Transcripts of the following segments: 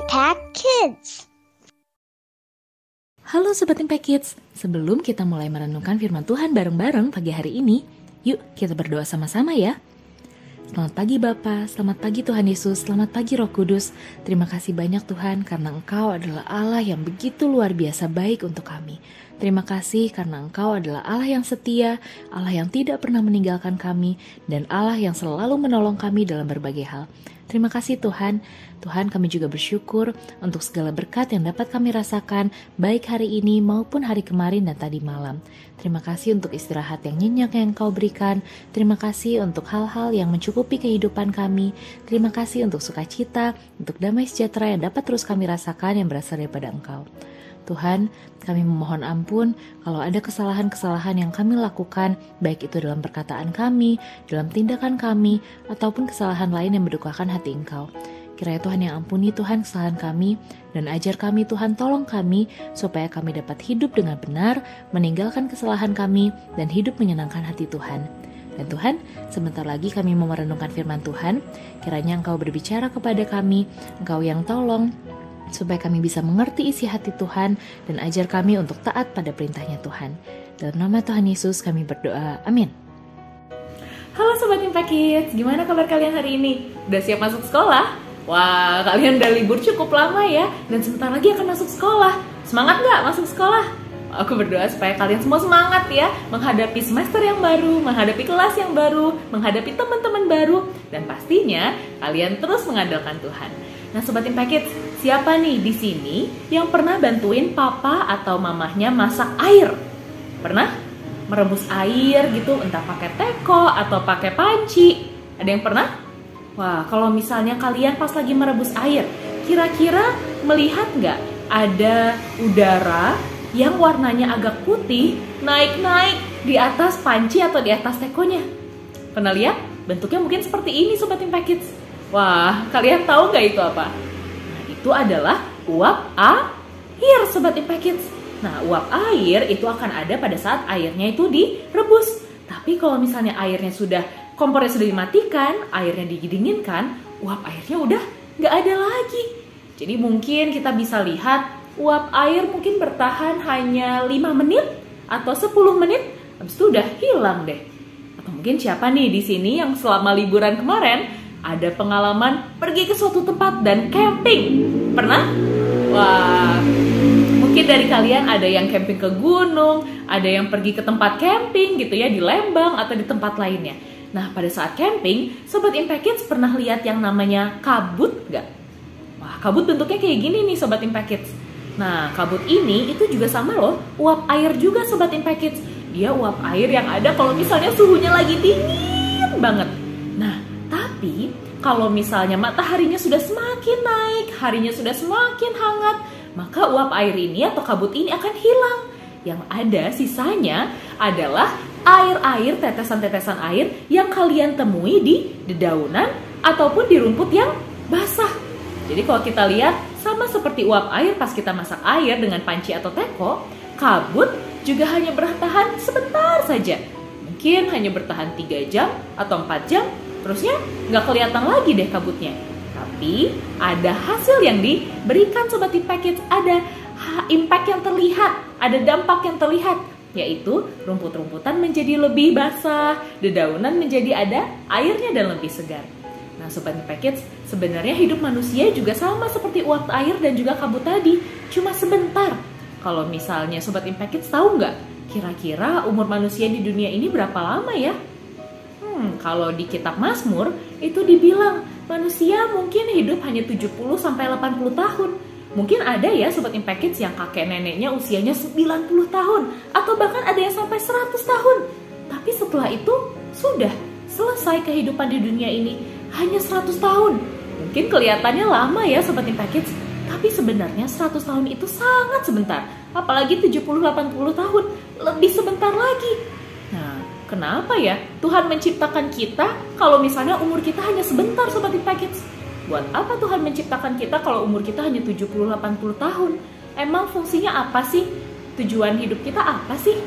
Impact Kids. Halo Sobat Impact Kids, sebelum kita mulai merenungkan firman Tuhan bareng-bareng pagi hari ini, yuk kita berdoa sama-sama ya. Selamat pagi Bapa, selamat pagi Tuhan Yesus, selamat pagi Roh Kudus. Terima kasih banyak Tuhan karena Engkau adalah Allah yang begitu luar biasa baik untuk kami. Terima kasih karena Engkau adalah Allah yang setia, Allah yang tidak pernah meninggalkan kami, dan Allah yang selalu menolong kami dalam berbagai hal. Terima kasih Tuhan. Tuhan, kami juga bersyukur untuk segala berkat yang dapat kami rasakan baik hari ini maupun hari kemarin dan tadi malam. Terima kasih untuk istirahat yang nyenyak yang Engkau berikan. Terima kasih untuk hal-hal yang mencukupi kehidupan kami. Terima kasih untuk sukacita, untuk damai sejahtera yang dapat terus kami rasakan yang berasal daripada Engkau. Tuhan, kami memohon ampun kalau ada kesalahan-kesalahan yang kami lakukan, baik itu dalam perkataan kami, dalam tindakan kami, ataupun kesalahan lain yang mendukakan hati Engkau. Kiranya Tuhan yang ampuni Tuhan kesalahan kami, dan ajar kami Tuhan, tolong kami, supaya kami dapat hidup dengan benar, meninggalkan kesalahan kami, dan hidup menyenangkan hati Tuhan. Dan Tuhan, sebentar lagi kami mau merenungkan firman Tuhan, kiranya Engkau berbicara kepada kami, Engkau yang tolong, supaya kami bisa mengerti isi hati Tuhan dan ajar kami untuk taat pada perintahnya Tuhan. Dalam nama Tuhan Yesus kami berdoa, amin. Halo Sobat Impact Kids, gimana kabar kalian hari ini? Udah siap masuk sekolah? Wah, kalian udah libur cukup lama ya, dan sebentar lagi akan masuk sekolah. Semangat gak masuk sekolah? Aku berdoa supaya kalian semua semangat ya, menghadapi semester yang baru, menghadapi kelas yang baru, menghadapi teman-teman baru, dan pastinya kalian terus mengandalkan Tuhan. Nah Sobat Impact Kids, siapa nih di sini yang pernah bantuin papa atau mamahnya masak air? Pernah? Merebus air gitu, entah pakai teko atau pakai panci. Ada yang pernah? Wah, kalau misalnya kalian pas lagi merebus air, kira-kira melihat nggak ada udara yang warnanya agak putih naik-naik di atas panci atau di atas tekonya? Pernah lihat? Bentuknya mungkin seperti ini Sobat Impact Kids. Wah, kalian tahu nggak itu apa? Nah, itu adalah uap air Sobat Impact Kids. Nah, uap air itu akan ada pada saat airnya itu direbus. Tapi kalau misalnya airnya kompornya sudah dimatikan, airnya didinginkan, uap airnya udah nggak ada lagi. Jadi mungkin kita bisa lihat uap air mungkin bertahan hanya 5 menit atau 10 menit, habis itu udah hilang deh. Atau mungkin siapa nih di sini yang selama liburan kemarin ada pengalaman pergi ke suatu tempat dan camping? Pernah? Wah, mungkin dari kalian ada yang camping ke gunung, ada yang pergi ke tempat camping gitu ya, di Lembang atau di tempat lainnya. Nah, pada saat camping, Sobat Impact Kids pernah lihat yang namanya kabut nggak? Wah, kabut bentuknya kayak gini nih Sobat Impact Kids. Nah, kabut ini itu juga sama loh, uap air juga Sobat Impact Kids. Dia uap air yang ada kalau misalnya suhunya lagi dingin banget. Nah, tapi kalau misalnya mataharinya sudah semakin naik, harinya sudah semakin hangat, maka uap air ini atau kabut ini akan hilang. Yang ada sisanya adalah air-air, tetesan-tetesan air yang kalian temui di dedaunan ataupun di rumput yang basah. Jadi kalau kita lihat sama seperti uap air pas kita masak air dengan panci atau teko, kabut juga hanya bertahan sebentar saja. Mungkin hanya bertahan 3 jam atau 4 jam, terusnya nggak kelihatan lagi deh kabutnya. Tapi ada hasil yang diberikan Sobat Impact Kids, ada impact yang terlihat, ada dampak yang terlihat, yaitu rumput-rumputan menjadi lebih basah, dedaunan menjadi ada airnya dan lebih segar. Nah Sobat Impact Kids, sebenarnya hidup manusia juga sama seperti uap air dan juga kabut tadi, cuma sebentar. Kalau misalnya Sobat Impact Kids tahu nggak, kira-kira umur manusia di dunia ini berapa lama ya? Kalau di kitab Mazmur itu dibilang manusia mungkin hidup hanya 70-80 tahun. Mungkin ada ya Sobat Impact Kids yang kakek neneknya usianya 90 tahun, atau bahkan ada yang sampai 100 tahun. Tapi setelah itu sudah selesai kehidupan di dunia ini, hanya 100 tahun. Mungkin kelihatannya lama ya Sobat Impact Kids, tapi sebenarnya 100 tahun itu sangat sebentar. Apalagi 70-80 tahun, lebih sebentar lagi. Nah, kenapa ya Tuhan menciptakan kita kalau misalnya umur kita hanya sebentar Sobat Impact Kids? Buat apa Tuhan menciptakan kita kalau umur kita hanya 70-80 tahun? Emang fungsinya apa sih? Tujuan hidup kita apa sih?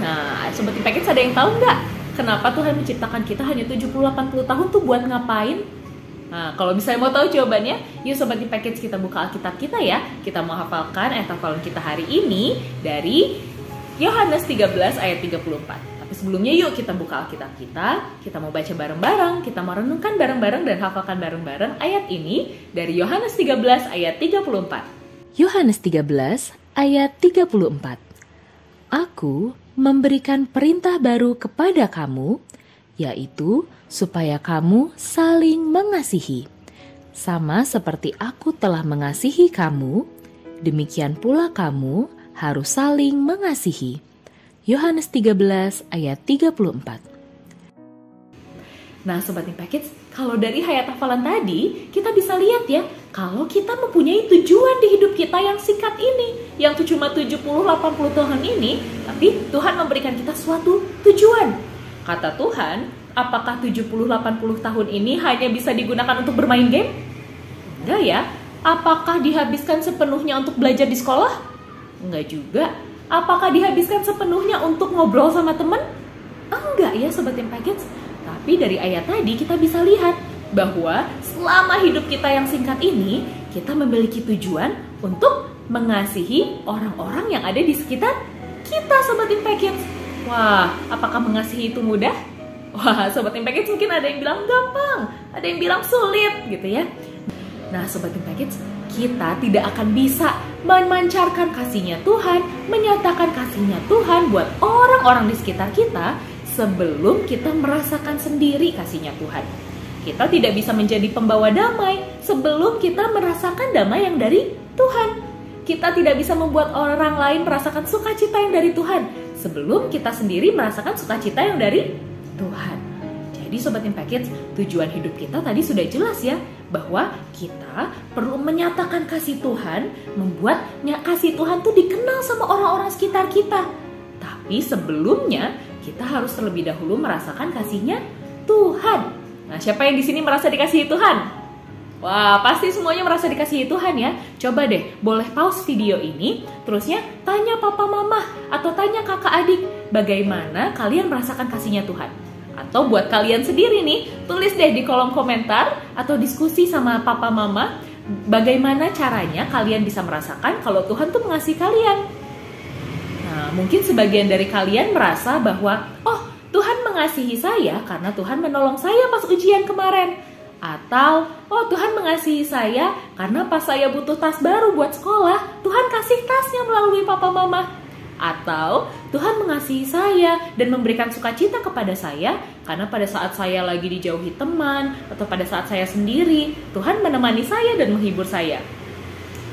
Nah, Sobat Impact Kids ada yang tahu nggak? Kenapa Tuhan menciptakan kita hanya 70-80 tahun tuh buat ngapain? Nah, kalau misalnya mau tahu jawabannya, yuk Sobat Impact Kids kita buka Alkitab kita ya. Kita mau hafalkan ayat hafalan kita hari ini dari Yohanes 13 ayat 34. Tapi sebelumnya yuk kita buka Alkitab kita mau baca bareng-bareng, kita mau renungkan bareng-bareng dan hafalkan bareng-bareng ayat ini dari Yohanes 13 ayat 34. Yohanes 13 ayat 34. Aku memberikan perintah baru kepada kamu, yaitu supaya kamu saling mengasihi. Sama seperti aku telah mengasihi kamu, demikian pula kamu harus saling mengasihi. Yohanes 13 ayat 34. Nah Sobat Impact Kids, kalau dari ayat hafalan tadi, kita bisa lihat ya, kalau kita mempunyai tujuan di hidup kita yang singkat ini, yang cuma 70-80 tahun ini, tapi Tuhan memberikan kita suatu tujuan. Kata Tuhan, apakah 70-80 tahun ini hanya bisa digunakan untuk bermain game? Enggak ya. Apakah dihabiskan sepenuhnya untuk belajar di sekolah? Enggak juga. Apakah dihabiskan sepenuhnya untuk ngobrol sama teman? Enggak ya Sobat Impact Kids. Tapi dari ayat tadi kita bisa lihat bahwa selama hidup kita yang singkat ini, kita memiliki tujuan untuk mengasihi orang-orang yang ada di sekitar kita Sobat Impact Kids. Wah, apakah mengasihi itu mudah? Wah, Sobat Impact Kids mungkin ada yang bilang gampang, ada yang bilang sulit gitu ya. Nah Sobat Impact Kids, kita tidak akan bisa memancarkan kasih-Nya Tuhan, menyatakan kasih-Nya Tuhan buat orang-orang di sekitar kita sebelum kita merasakan sendiri kasih-Nya Tuhan. Kita tidak bisa menjadi pembawa damai sebelum kita merasakan damai yang dari Tuhan. Kita tidak bisa membuat orang lain merasakan sukacita yang dari Tuhan sebelum kita sendiri merasakan sukacita yang dari Tuhan. Jadi Sobat Impact Kids, tujuan hidup kita tadi sudah jelas ya, bahwa kita perlu menyatakan kasih Tuhan, membuatnya kasih Tuhan tuh dikenal sama orang-orang sekitar kita. Tapi sebelumnya kita harus terlebih dahulu merasakan kasih-Nya Tuhan. Nah, siapa yang di sini merasa dikasihi Tuhan? Wah, pasti semuanya merasa dikasihi Tuhan ya. Coba deh, boleh pause video ini, terusnya tanya papa mama atau tanya kakak adik, bagaimana kalian merasakan kasih-Nya Tuhan? Atau buat kalian sendiri nih, tulis deh di kolom komentar atau diskusi sama papa mama, bagaimana caranya kalian bisa merasakan kalau Tuhan tuh mengasihi kalian. Nah, mungkin sebagian dari kalian merasa bahwa, oh, Tuhan mengasihi saya karena Tuhan menolong saya pas ujian kemarin. Atau, oh Tuhan mengasihi saya karena pas saya butuh tas baru buat sekolah, Tuhan kasih tasnya melalui papa mama. Atau, Tuhan mengasihi saya dan memberikan sukacita kepada saya karena pada saat saya lagi dijauhi teman atau pada saat saya sendiri, Tuhan menemani saya dan menghibur saya.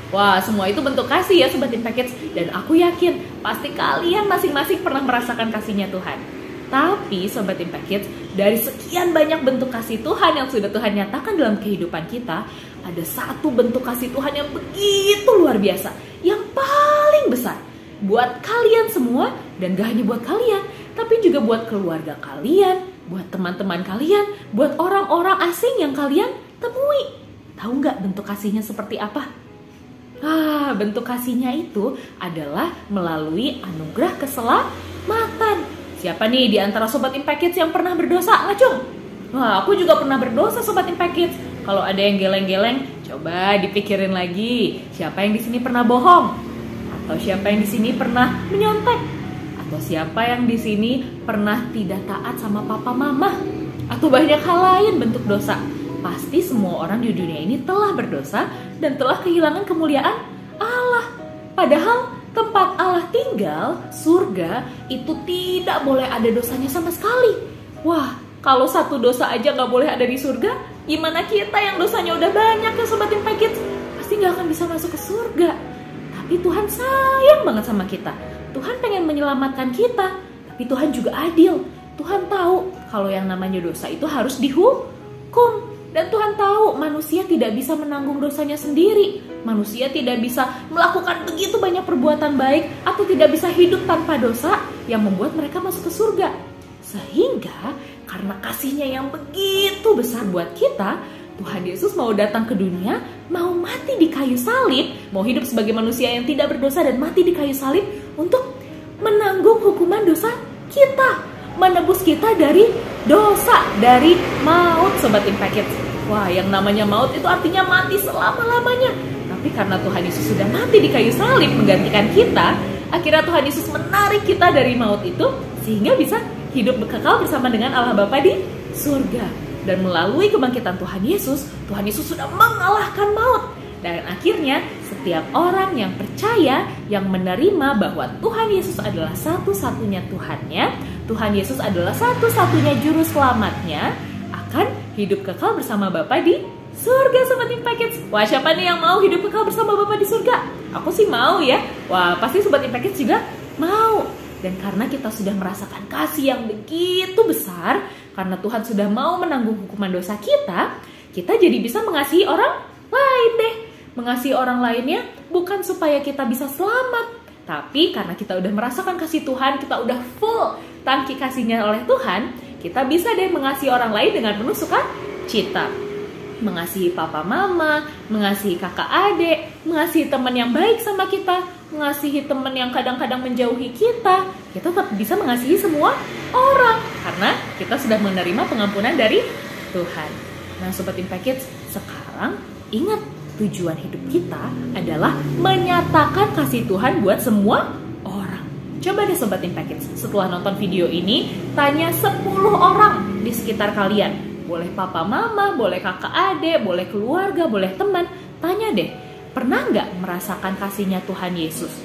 Wah, semua itu bentuk kasih ya Sobat Impact Kids. Dan aku yakin pasti kalian masing-masing pernah merasakan kasih-Nya Tuhan. Tapi Sobat Impact Kids, dari sekian banyak bentuk kasih Tuhan yang sudah Tuhan nyatakan dalam kehidupan kita, ada satu bentuk kasih Tuhan yang begitu luar biasa, yang paling besar buat kalian semua. Dan gak hanya buat kalian, tapi juga buat keluarga kalian, buat teman-teman kalian, buat orang-orang asing yang kalian temui. Tahu gak bentuk kasih-Nya seperti apa? Bentuk kasih-Nya itu adalah melalui anugerah keselamatan. Siapa nih di antara Sobat Impact Kids yang pernah berdosa? Ngacung. Wah, aku juga pernah berdosa Sobat Impact Kids. Kalau ada yang geleng-geleng, coba dipikirin lagi. Siapa yang di sini pernah bohong? Atau siapa yang di sini pernah menyontek? Atau siapa yang di sini pernah tidak taat sama papa mama? Atau banyak hal lain bentuk dosa. Pasti semua orang di dunia ini telah berdosa dan telah kehilangan kemuliaan Allah. Padahal tempat Allah tinggal, surga, itu tidak boleh ada dosanya sama sekali. Wah, kalau satu dosa aja gak boleh ada di surga, gimana kita yang dosanya udah banyak ya Sobat Impact Kids? Pasti gak akan bisa masuk ke surga. Tapi Tuhan sayang banget sama kita. Tuhan pengen menyelamatkan kita, tapi Tuhan juga adil. Tuhan tahu kalau yang namanya dosa itu harus dihukum. Dan Tuhan tahu manusia tidak bisa menanggung dosanya sendiri. Manusia tidak bisa melakukan begitu banyak perbuatan baik atau tidak bisa hidup tanpa dosa yang membuat mereka masuk ke surga. Sehingga karena kasih-Nya yang begitu besar buat kita, Tuhan Yesus mau datang ke dunia, mau mati di kayu salib, mau hidup sebagai manusia yang tidak berdosa dan mati di kayu salib untuk menanggung hukuman dosa kita, menebus kita dari dosa, dari maut Sobat Impact Kids. Wah, yang namanya maut itu artinya mati selama-lamanya. Tapi karena Tuhan Yesus sudah mati di kayu salib menggantikan kita, akhirnya Tuhan Yesus menarik kita dari maut itu sehingga bisa hidup kekal bersama dengan Allah Bapa di surga. Dan melalui kebangkitan Tuhan Yesus sudah mengalahkan maut. Dan akhirnya setiap orang yang percaya, yang menerima bahwa Tuhan Yesus adalah satu-satunya Tuhannya, Tuhan Yesus adalah satu-satunya juru selamatnya, akan hidup kekal bersama Bapa di surga, Sobat Impact. Wah, siapa nih yang mau hidup kekal bersama Bapa di surga? Aku sih mau ya. Wah, pasti Sobat Impact juga mau. Dan karena kita sudah merasakan kasih yang begitu besar, karena Tuhan sudah mau menanggung hukuman dosa kita jadi bisa mengasihi orang lain deh. Mengasihi orang lainnya bukan supaya kita bisa selamat, tapi karena kita udah merasakan kasih Tuhan, kita udah full tangki kasihnya oleh Tuhan, kita bisa deh mengasihi orang lain dengan penuh sukacita. Mengasihi papa mama, mengasihi kakak adik, mengasihi teman yang baik sama kita, mengasihi teman yang kadang-kadang menjauhi kita tetap bisa mengasihi semua orang karena kita sudah menerima pengampunan dari Tuhan. Nah, Sobat Impact, sekarang ingat, tujuan hidup kita adalah menyatakan kasih Tuhan buat semua orang. Coba deh Sobat Impact, setelah nonton video ini, tanya 10 orang di sekitar kalian. Boleh papa mama, boleh kakak adik, boleh keluarga, boleh teman. Tanya deh, pernah nggak merasakan kasihnya Tuhan Yesus?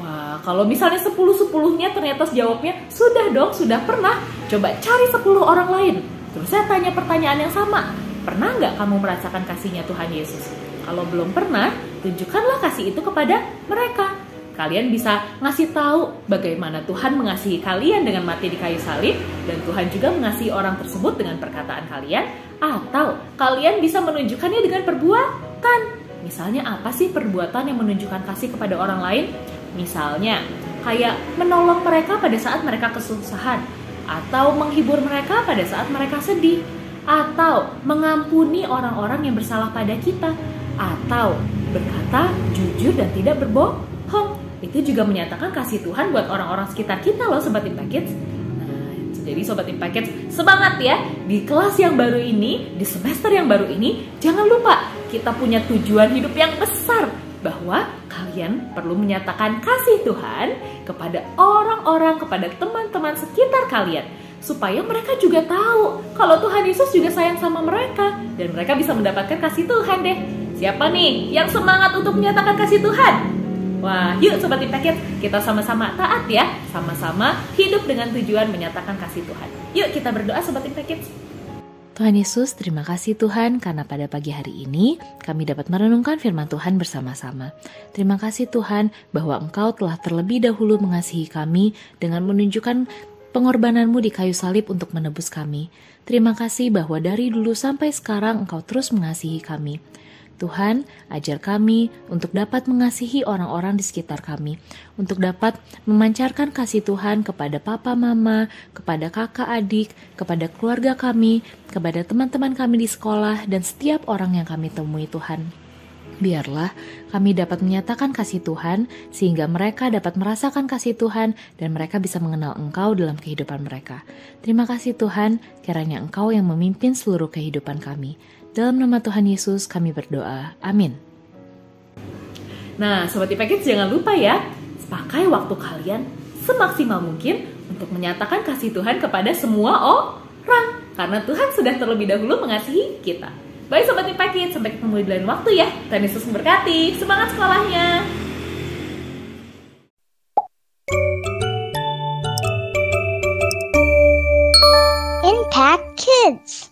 Wah, kalau misalnya 10-10-nya ternyata jawabnya, sudah dong, sudah pernah. Coba cari 10 orang lain. Terus saya tanya pertanyaan yang sama. Pernah nggak kamu merasakan kasihnya Tuhan Yesus? Kalau belum pernah, tunjukkanlah kasih itu kepada mereka. Kalian bisa ngasih tahu bagaimana Tuhan mengasihi kalian dengan mati di kayu salib, dan Tuhan juga mengasihi orang tersebut dengan perkataan kalian, atau kalian bisa menunjukkannya dengan perbuatan. Misalnya apa sih perbuatan yang menunjukkan kasih kepada orang lain? Misalnya, kayak menolong mereka pada saat mereka kesusahan, atau menghibur mereka pada saat mereka sedih, atau mengampuni orang-orang yang bersalah pada kita, atau berkata jujur dan tidak berbohong. Itu juga menyatakan kasih Tuhan buat orang-orang sekitar kita loh, Sobat Impact. Nah, jadi Sobat Impact, semangat ya. Di kelas yang baru ini, di semester yang baru ini, jangan lupa kita punya tujuan hidup yang besar, bahwa kalian perlu menyatakan kasih Tuhan kepada orang-orang, kepada teman-teman sekitar kalian, supaya mereka juga tahu kalau Tuhan Yesus juga sayang sama mereka, dan mereka bisa mendapatkan kasih Tuhan deh. Siapa nih yang semangat untuk menyatakan kasih Tuhan? Wah, yuk Sobat Impact, kita sama-sama taat ya, sama-sama hidup dengan tujuan menyatakan kasih Tuhan. Yuk kita berdoa Sobat Impact. Tuhan Yesus, terima kasih Tuhan karena pada pagi hari ini kami dapat merenungkan firman Tuhan bersama-sama. Terima kasih Tuhan bahwa Engkau telah terlebih dahulu mengasihi kami dengan menunjukkan pengorbananmu di kayu salib untuk menebus kami. Terima kasih bahwa dari dulu sampai sekarang Engkau terus mengasihi kami. Tuhan, ajar kami untuk dapat mengasihi orang-orang di sekitar kami, untuk dapat memancarkan kasih Tuhan kepada papa mama, kepada kakak adik, kepada keluarga kami, kepada teman-teman kami di sekolah, dan setiap orang yang kami temui Tuhan. Biarlah kami dapat menyatakan kasih Tuhan, sehingga mereka dapat merasakan kasih Tuhan, dan mereka bisa mengenal Engkau dalam kehidupan mereka. Terima kasih Tuhan, kiranya Engkau yang memimpin seluruh kehidupan kami. Dalam nama Tuhan Yesus kami berdoa. Amin. Nah, Sobat Impact, jangan lupa ya, pakai waktu kalian semaksimal mungkin untuk menyatakan kasih Tuhan kepada semua orang. Karena Tuhan sudah terlebih dahulu mengasihi kita. Baik Sobat Impact, sampai ketemu di lain waktu ya. Tuhan Yesus memberkati. Semangat sekolahnya. Impact Kids.